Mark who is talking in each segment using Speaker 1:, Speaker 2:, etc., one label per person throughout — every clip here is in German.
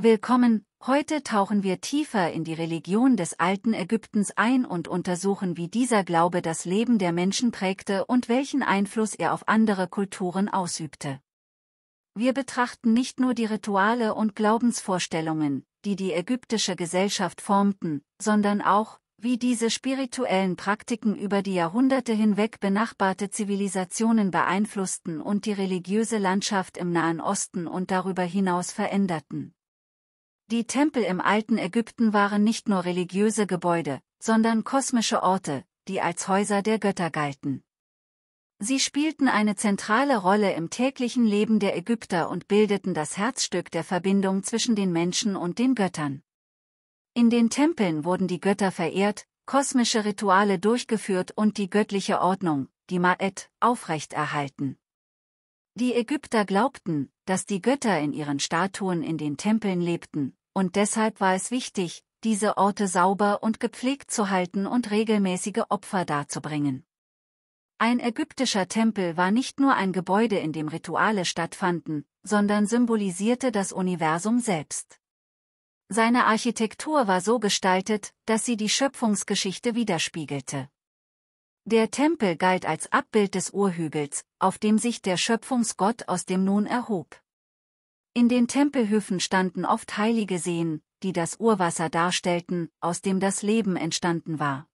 Speaker 1: Willkommen, heute tauchen wir tiefer in die Religion des alten Ägyptens ein und untersuchen, wie dieser Glaube das Leben der Menschen prägte und welchen Einfluss er auf andere Kulturen ausübte. Wir betrachten nicht nur die Rituale und Glaubensvorstellungen, die die ägyptische Gesellschaft formten, sondern auch, wie diese spirituellen Praktiken über die Jahrhunderte hinweg benachbarte Zivilisationen beeinflussten und die religiöse Landschaft im Nahen Osten und darüber hinaus veränderten. Die Tempel im alten Ägypten waren nicht nur religiöse Gebäude, sondern kosmische Orte, die als Häuser der Götter galten. Sie spielten eine zentrale Rolle im täglichen Leben der Ägypter und bildeten das Herzstück der Verbindung zwischen den Menschen und den Göttern. In den Tempeln wurden die Götter verehrt, kosmische Rituale durchgeführt und die göttliche Ordnung, die Ma'et, aufrechterhalten. Die Ägypter glaubten, dass die Götter in ihren Statuen in den Tempeln lebten, und deshalb war es wichtig, diese Orte sauber und gepflegt zu halten und regelmäßige Opfer darzubringen. Ein ägyptischer Tempel war nicht nur ein Gebäude, in dem Rituale stattfanden, sondern symbolisierte das Universum selbst. Seine Architektur war so gestaltet, dass sie die Schöpfungsgeschichte widerspiegelte. Der Tempel galt als Abbild des Urhügels, auf dem sich der Schöpfungsgott aus dem Nun erhob. In den Tempelhöfen standen oft heilige Seen, die das Urwasser darstellten, aus dem das Leben entstanden war.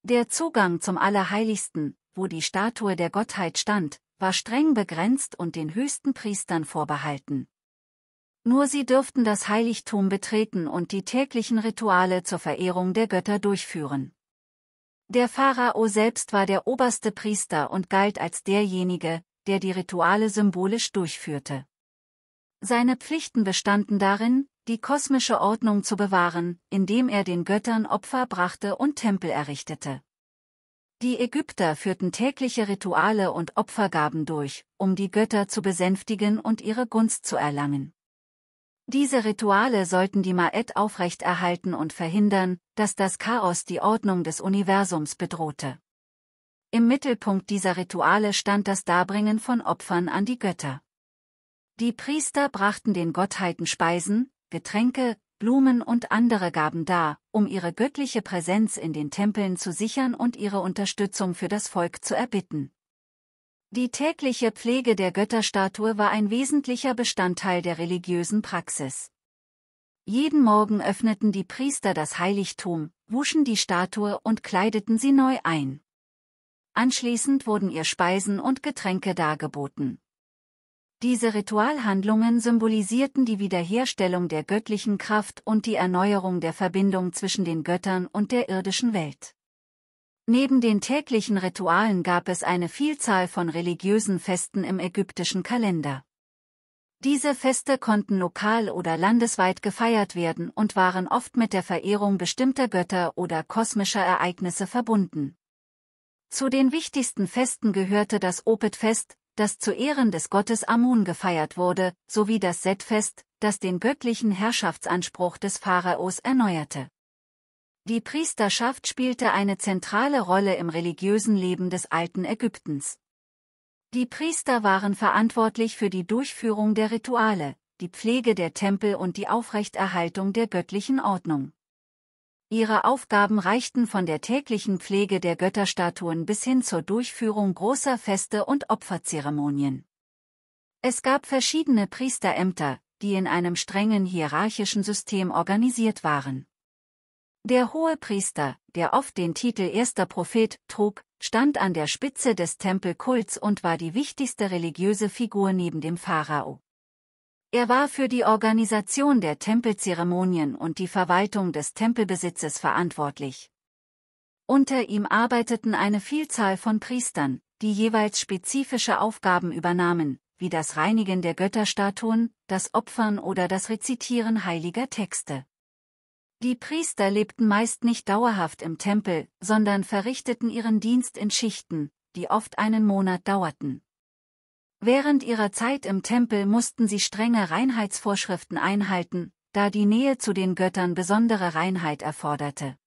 Speaker 1: Der Zugang zum Allerheiligsten, wo die Statue der Gottheit stand, war streng begrenzt und den höchsten Priestern vorbehalten. Nur sie dürften das Heiligtum betreten und die täglichen Rituale zur Verehrung der Götter durchführen. Der Pharao selbst war der oberste Priester und galt als derjenige, der die Rituale symbolisch durchführte. Seine Pflichten bestanden darin, die kosmische Ordnung zu bewahren, indem er den Göttern Opfer brachte und Tempel errichtete. Die Ägypter führten tägliche Rituale und Opfergaben durch, um die Götter zu besänftigen und ihre Gunst zu erlangen. Diese Rituale sollten die Ma'et aufrechterhalten und verhindern, dass das Chaos die Ordnung des Universums bedrohte. Im Mittelpunkt dieser Rituale stand das Darbringen von Opfern an die Götter. Die Priester brachten den Gottheiten Speisen, Getränke, Blumen und andere Gaben dar, um ihre göttliche Präsenz in den Tempeln zu sichern und ihre Unterstützung für das Volk zu erbitten. Die tägliche Pflege der Götterstatue war ein wesentlicher Bestandteil der religiösen Praxis. Jeden Morgen öffneten die Priester das Heiligtum, wuschen die Statue und kleideten sie neu ein. Anschließend wurden ihr Speisen und Getränke dargeboten. Diese Ritualhandlungen symbolisierten die Wiederherstellung der göttlichen Kraft und die Erneuerung der Verbindung zwischen den Göttern und der irdischen Welt. Neben den täglichen Ritualen gab es eine Vielzahl von religiösen Festen im ägyptischen Kalender. Diese Feste konnten lokal oder landesweit gefeiert werden und waren oft mit der Verehrung bestimmter Götter oder kosmischer Ereignisse verbunden. Zu den wichtigsten Festen gehörte das Opet-Fest, das zu Ehren des Gottes Amun gefeiert wurde, sowie das Set-Fest, das den göttlichen Herrschaftsanspruch des Pharaos erneuerte. Die Priesterschaft spielte eine zentrale Rolle im religiösen Leben des alten Ägyptens. Die Priester waren verantwortlich für die Durchführung der Rituale, die Pflege der Tempel und die Aufrechterhaltung der göttlichen Ordnung. Ihre Aufgaben reichten von der täglichen Pflege der Götterstatuen bis hin zur Durchführung großer Feste und Opferzeremonien. Es gab verschiedene Priesterämter, die in einem strengen hierarchischen System organisiert waren. Der Hohepriester, der oft den Titel Erster Prophet trug, stand an der Spitze des Tempelkults und war die wichtigste religiöse Figur neben dem Pharao. Er war für die Organisation der Tempelzeremonien und die Verwaltung des Tempelbesitzes verantwortlich. Unter ihm arbeiteten eine Vielzahl von Priestern, die jeweils spezifische Aufgaben übernahmen, wie das Reinigen der Götterstatuen, das Opfern oder das Rezitieren heiliger Texte. Die Priester lebten meist nicht dauerhaft im Tempel, sondern verrichteten ihren Dienst in Schichten, die oft einen Monat dauerten. Während ihrer Zeit im Tempel mussten sie strenge Reinheitsvorschriften einhalten, da die Nähe zu den Göttern besondere Reinheit erforderte.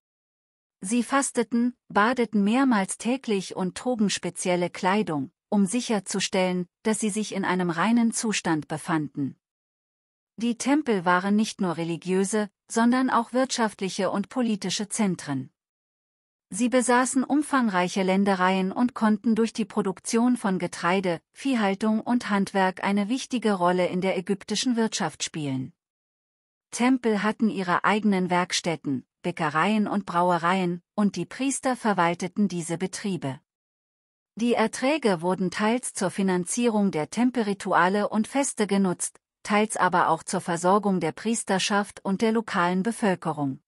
Speaker 1: Sie fasteten, badeten mehrmals täglich und trugen spezielle Kleidung, um sicherzustellen, dass sie sich in einem reinen Zustand befanden. Die Tempel waren nicht nur religiöse, sondern auch wirtschaftliche und politische Zentren. Sie besaßen umfangreiche Ländereien und konnten durch die Produktion von Getreide, Viehhaltung und Handwerk eine wichtige Rolle in der ägyptischen Wirtschaft spielen. Tempel hatten ihre eigenen Werkstätten, Bäckereien und Brauereien, und die Priester verwalteten diese Betriebe. Die Erträge wurden teils zur Finanzierung der Tempelrituale und Feste genutzt, teils aber auch zur Versorgung der Priesterschaft und der lokalen Bevölkerung.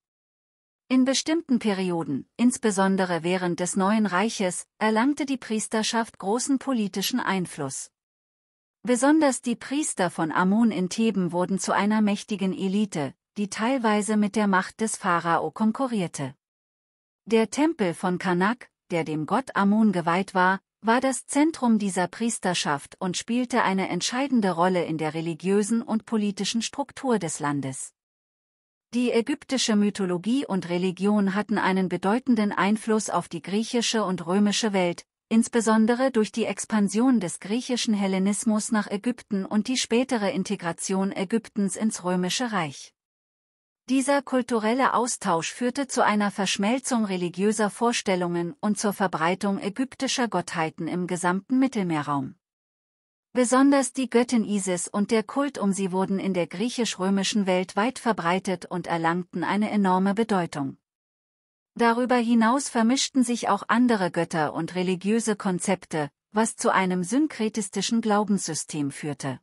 Speaker 1: In bestimmten Perioden, insbesondere während des Neuen Reiches, erlangte die Priesterschaft großen politischen Einfluss. Besonders die Priester von Amun in Theben wurden zu einer mächtigen Elite, die teilweise mit der Macht des Pharao konkurrierte. Der Tempel von Karnak, der dem Gott Amun geweiht war das Zentrum dieser Priesterschaft und spielte eine entscheidende Rolle in der religiösen und politischen Struktur des Landes. Die ägyptische Mythologie und Religion hatten einen bedeutenden Einfluss auf die griechische und römische Welt, insbesondere durch die Expansion des griechischen Hellenismus nach Ägypten und die spätere Integration Ägyptens ins Römische Reich. Dieser kulturelle Austausch führte zu einer Verschmelzung religiöser Vorstellungen und zur Verbreitung ägyptischer Gottheiten im gesamten Mittelmeerraum. Besonders die Göttin Isis und der Kult um sie wurden in der griechisch-römischen Welt weit verbreitet und erlangten eine enorme Bedeutung. Darüber hinaus vermischten sich auch andere Götter und religiöse Konzepte, was zu einem synkretistischen Glaubenssystem führte.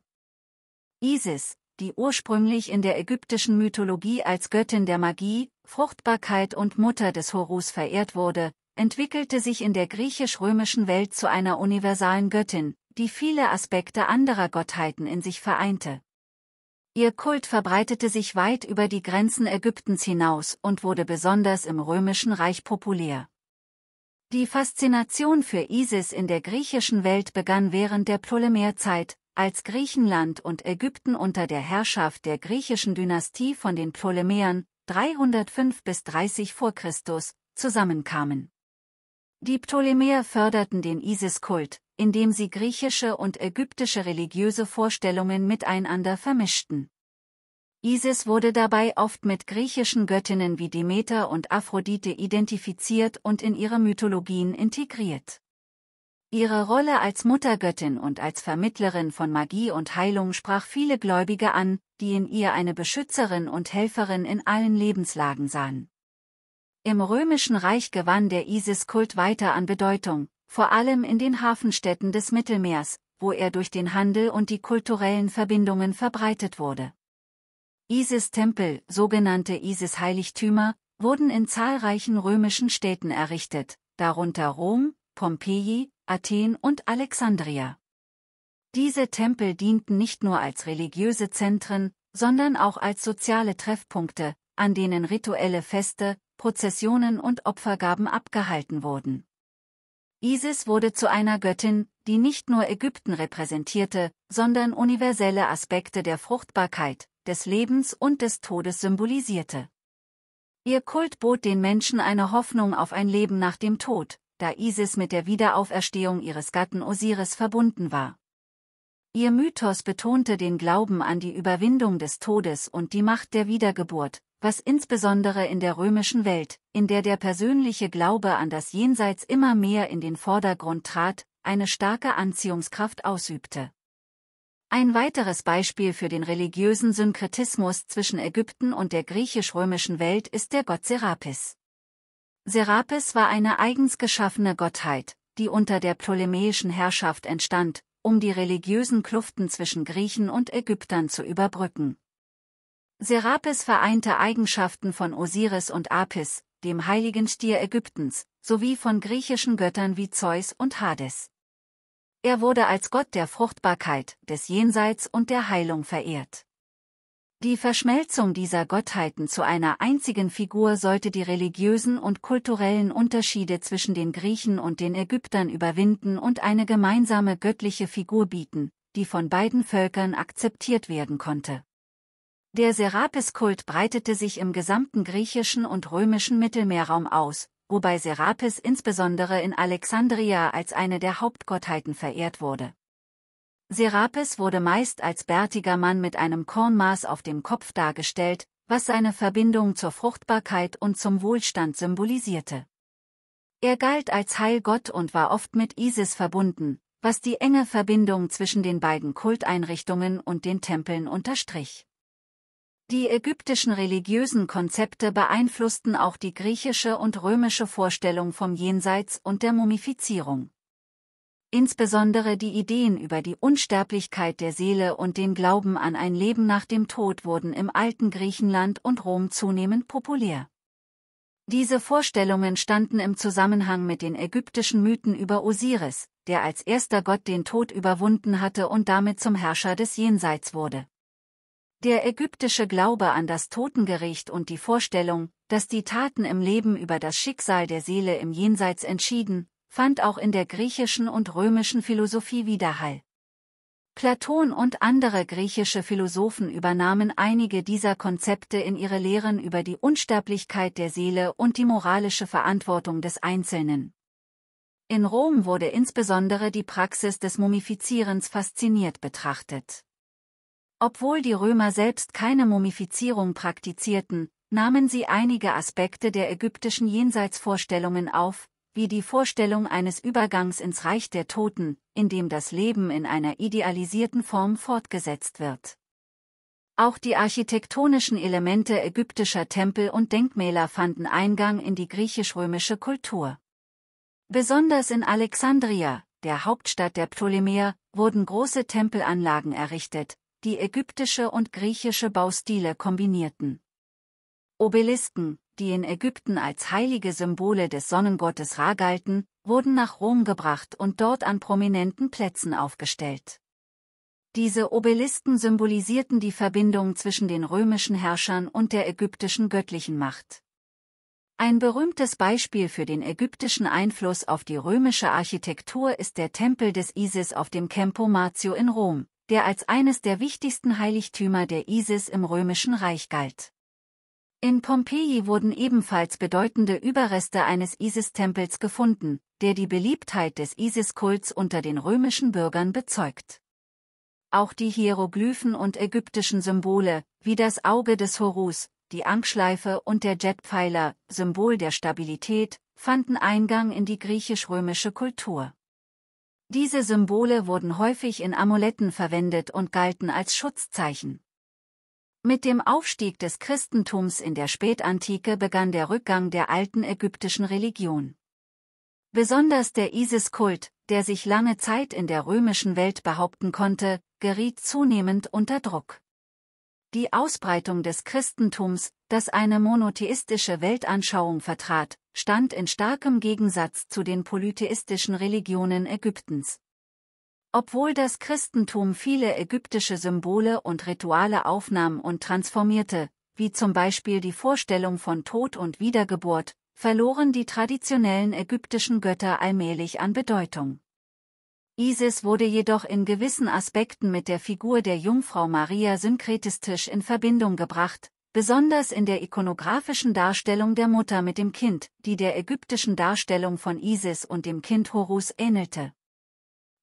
Speaker 1: Isis, die ursprünglich in der ägyptischen Mythologie als Göttin der Magie, Fruchtbarkeit und Mutter des Horus verehrt wurde, entwickelte sich in der griechisch-römischen Welt zu einer universalen Göttin, die viele Aspekte anderer Gottheiten in sich vereinte. Ihr Kult verbreitete sich weit über die Grenzen Ägyptens hinaus und wurde besonders im Römischen Reich populär. Die Faszination für Isis in der griechischen Welt begann während der Ptolemäerzeit, als Griechenland und Ägypten unter der Herrschaft der griechischen Dynastie von den Ptolemäern 305 bis 30 v. Chr. Zusammenkamen. Die Ptolemäer förderten den Isis-Kult, indem sie griechische und ägyptische religiöse Vorstellungen miteinander vermischten. Isis wurde dabei oft mit griechischen Göttinnen wie Demeter und Aphrodite identifiziert und in ihre Mythologien integriert. Ihre Rolle als Muttergöttin und als Vermittlerin von Magie und Heilung sprach viele Gläubige an, die in ihr eine Beschützerin und Helferin in allen Lebenslagen sahen. Im Römischen Reich gewann der Isis-Kult weiter an Bedeutung, vor allem in den Hafenstädten des Mittelmeers, wo er durch den Handel und die kulturellen Verbindungen verbreitet wurde. Isis-Tempel, sogenannte Isis-Heiligtümer, wurden in zahlreichen römischen Städten errichtet, darunter Rom, Pompeji, Athen und Alexandria. Diese Tempel dienten nicht nur als religiöse Zentren, sondern auch als soziale Treffpunkte, an denen rituelle Feste, Prozessionen und Opfergaben abgehalten wurden. Isis wurde zu einer Göttin, die nicht nur Ägypten repräsentierte, sondern universelle Aspekte der Fruchtbarkeit, des Lebens und des Todes symbolisierte. Ihr Kult bot den Menschen eine Hoffnung auf ein Leben nach dem Tod, da Isis mit der Wiederauferstehung ihres Gatten Osiris verbunden war. Ihr Mythos betonte den Glauben an die Überwindung des Todes und die Macht der Wiedergeburt, was insbesondere in der römischen Welt, in der der persönliche Glaube an das Jenseits immer mehr in den Vordergrund trat, eine starke Anziehungskraft ausübte. Ein weiteres Beispiel für den religiösen Synkretismus zwischen Ägypten und der griechisch-römischen Welt ist der Gott Serapis. Serapis war eine eigens geschaffene Gottheit, die unter der ptolemäischen Herrschaft entstand, um die religiösen Kluften zwischen Griechen und Ägyptern zu überbrücken. Serapis vereinte Eigenschaften von Osiris und Apis, dem heiligen Stier Ägyptens, sowie von griechischen Göttern wie Zeus und Hades. Er wurde als Gott der Fruchtbarkeit, des Jenseits und der Heilung verehrt. Die Verschmelzung dieser Gottheiten zu einer einzigen Figur sollte die religiösen und kulturellen Unterschiede zwischen den Griechen und den Ägyptern überwinden und eine gemeinsame göttliche Figur bieten, die von beiden Völkern akzeptiert werden konnte. Der Serapis-Kult breitete sich im gesamten griechischen und römischen Mittelmeerraum aus, wobei Serapis insbesondere in Alexandria als eine der Hauptgottheiten verehrt wurde. Serapis wurde meist als bärtiger Mann mit einem Kornmaß auf dem Kopf dargestellt, was seine Verbindung zur Fruchtbarkeit und zum Wohlstand symbolisierte. Er galt als Heilgott und war oft mit Isis verbunden, was die enge Verbindung zwischen den beiden Kulteinrichtungen und den Tempeln unterstrich. Die ägyptischen religiösen Konzepte beeinflussten auch die griechische und römische Vorstellung vom Jenseits und der Mumifizierung. Insbesondere die Ideen über die Unsterblichkeit der Seele und den Glauben an ein Leben nach dem Tod wurden im alten Griechenland und Rom zunehmend populär. Diese Vorstellungen standen im Zusammenhang mit den ägyptischen Mythen über Osiris, der als erster Gott den Tod überwunden hatte und damit zum Herrscher des Jenseits wurde. Der ägyptische Glaube an das Totengericht und die Vorstellung, dass die Taten im Leben über das Schicksal der Seele im Jenseits entschieden, fand auch in der griechischen und römischen Philosophie Widerhall. Platon und andere griechische Philosophen übernahmen einige dieser Konzepte in ihre Lehren über die Unsterblichkeit der Seele und die moralische Verantwortung des Einzelnen. In Rom wurde insbesondere die Praxis des Mumifizierens fasziniert betrachtet. Obwohl die Römer selbst keine Mumifizierung praktizierten, nahmen sie einige Aspekte der ägyptischen Jenseitsvorstellungen auf, wie die Vorstellung eines Übergangs ins Reich der Toten, in dem das Leben in einer idealisierten Form fortgesetzt wird. Auch die architektonischen Elemente ägyptischer Tempel und Denkmäler fanden Eingang in die griechisch-römische Kultur. Besonders in Alexandria, der Hauptstadt der Ptolemäer, wurden große Tempelanlagen errichtet, die ägyptische und griechische Baustile kombinierten. Obelisken, die in Ägypten als heilige Symbole des Sonnengottes Ra galten, wurden nach Rom gebracht und dort an prominenten Plätzen aufgestellt. Diese Obelisken symbolisierten die Verbindung zwischen den römischen Herrschern und der ägyptischen göttlichen Macht. Ein berühmtes Beispiel für den ägyptischen Einfluss auf die römische Architektur ist der Tempel des Isis auf dem Campo Marzio in Rom, der als eines der wichtigsten Heiligtümer der Isis im Römischen Reich galt. In Pompeji wurden ebenfalls bedeutende Überreste eines Isis-Tempels gefunden, der die Beliebtheit des Isis-Kults unter den römischen Bürgern bezeugt. Auch die Hieroglyphen und ägyptischen Symbole, wie das Auge des Horus, die Ankschleife und der Jetpfeiler, Symbol der Stabilität, fanden Eingang in die griechisch-römische Kultur. Diese Symbole wurden häufig in Amuletten verwendet und galten als Schutzzeichen. Mit dem Aufstieg des Christentums in der Spätantike begann der Rückgang der alten ägyptischen Religion. Besonders der Isis-Kult, der sich lange Zeit in der römischen Welt behaupten konnte, geriet zunehmend unter Druck. Die Ausbreitung des Christentums, das eine monotheistische Weltanschauung vertrat, stand in starkem Gegensatz zu den polytheistischen Religionen Ägyptens. Obwohl das Christentum viele ägyptische Symbole und Rituale aufnahm und transformierte, wie zum Beispiel die Vorstellung von Tod und Wiedergeburt, verloren die traditionellen ägyptischen Götter allmählich an Bedeutung. Isis wurde jedoch in gewissen Aspekten mit der Figur der Jungfrau Maria synkretistisch in Verbindung gebracht, besonders in der ikonografischen Darstellung der Mutter mit dem Kind, die der ägyptischen Darstellung von Isis und dem Kind Horus ähnelte.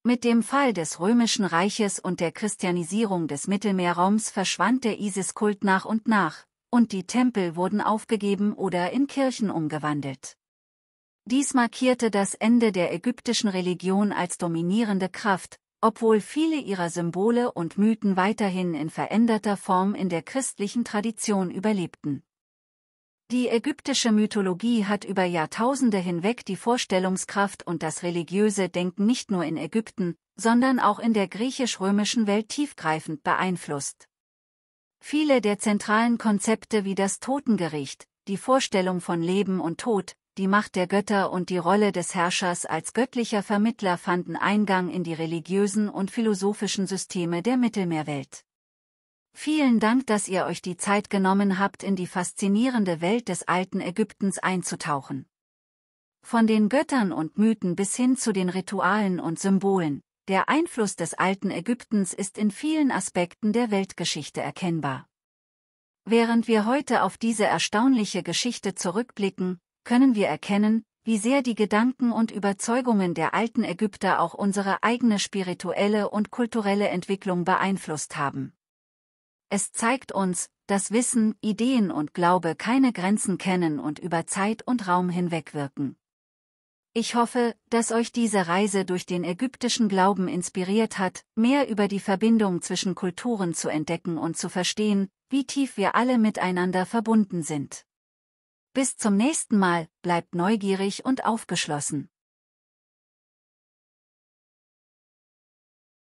Speaker 1: Mit dem Fall des Römischen Reiches und der Christianisierung des Mittelmeerraums verschwand der Isis-Kult nach, und die Tempel wurden aufgegeben oder in Kirchen umgewandelt. Dies markierte das Ende der ägyptischen Religion als dominierende Kraft, obwohl viele ihrer Symbole und Mythen weiterhin in veränderter Form in der christlichen Tradition überlebten. Die ägyptische Mythologie hat über Jahrtausende hinweg die Vorstellungskraft und das religiöse Denken nicht nur in Ägypten, sondern auch in der griechisch-römischen Welt tiefgreifend beeinflusst. Viele der zentralen Konzepte wie das Totengericht, die Vorstellung von Leben und Tod, die Macht der Götter und die Rolle des Herrschers als göttlicher Vermittler fanden Eingang in die religiösen und philosophischen Systeme der Mittelmeerwelt. Vielen Dank, dass ihr euch die Zeit genommen habt, in die faszinierende Welt des alten Ägyptens einzutauchen. Von den Göttern und Mythen bis hin zu den Ritualen und Symbolen, der Einfluss des alten Ägyptens ist in vielen Aspekten der Weltgeschichte erkennbar. Während wir heute auf diese erstaunliche Geschichte zurückblicken, können wir erkennen, wie sehr die Gedanken und Überzeugungen der alten Ägypter auch unsere eigene spirituelle und kulturelle Entwicklung beeinflusst haben. Es zeigt uns, dass Wissen, Ideen und Glaube keine Grenzen kennen und über Zeit und Raum hinwegwirken. Ich hoffe, dass euch diese Reise durch den ägyptischen Glauben inspiriert hat, mehr über die Verbindung zwischen Kulturen zu entdecken und zu verstehen, wie tief wir alle miteinander verbunden sind. Bis zum nächsten Mal, bleibt neugierig und aufgeschlossen.